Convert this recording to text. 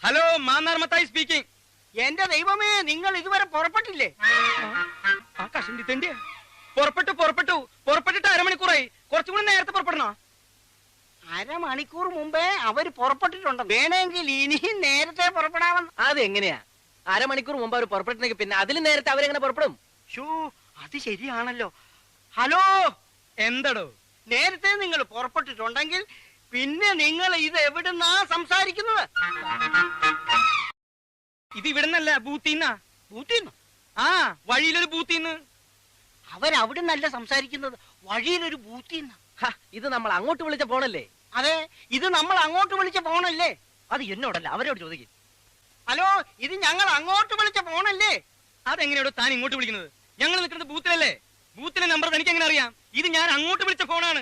Hello, Mannar Mathai speaking. എന്റെ ദൈവമേ, നിങ്ങൾ ഇതുവരെ പുറപ്പെട്ടില്ലേ? ആ കഷണ്ടി തണ്ടിയാ. പുറപ്പെട്ടിട്ട് അരമണിക്കൂറായി. കുറച്ചും കൂടി നേരത്തെ പുറപ്പെടണോ? അരമണിക്കൂർ മുമ്പേ അവര് പുറപ്പെട്ടിട്ടുണ്ട്. വേണമെങ്കിൽ ഇനിയും നേരത്തെ പുറപ്പെടാമെന്ന്. അതെങ്ങനെയാ? അരമണിക്കൂർ മുമ്പ് അവർ പുറപ്പെട്ടെങ്കിൽ പിന്നെ അതിലും നേരത്തെ അവരെങ്ങനെ പുറപ്പെടും? ഷോ, അത് ശരിയാണല്ലോ. ഹലോ, എന്തടോ? നേരത്തെ നിങ്ങൾ പുറപ്പെട്ടിട്ടുണ്ടെങ്കിൽ പിന്നെ നിങ്ങൾ ഇത് എവിടുന്നാ സംസാരിക്കുന്നത്? ഇത് ഇവിടുന്നല്ല, ബൂത്തിന്നാ. ബൂത്തിന്ന്? ആ, വഴിയിലൊരു ബൂത്തിന്ന്. അവരവിടുന്നല്ല സംസാരിക്കുന്നത്, വഴിയിലൊരു ബൂത്തിന്ന്. ഇത് നമ്മൾ അങ്ങോട്ട് വിളിച്ച ഫോണല്ലേ? അതെ, ഇത് നമ്മൾ അങ്ങോട്ട് വിളിച്ച ഫോണല്ലേ? അത് എന്നോടല്ല, അവരോട് ചോദിക്കും. ഹലോ, ഇത് ഞങ്ങൾ അങ്ങോട്ട് വിളിച്ച ഫോണല്ലേ? അതെങ്ങനെയാണോ താൻ ഇങ്ങോട്ട് വിളിക്കുന്നത്? ഞങ്ങൾ നിൽക്കുന്നത് ബൂത്തിലല്ലേ? ബൂത്തിലെ നമ്പർ തനിക്ക് എങ്ങനെ അറിയാം? ഇത് ഞാൻ അങ്ങോട്ട് വിളിച്ച ഫോണാണ്.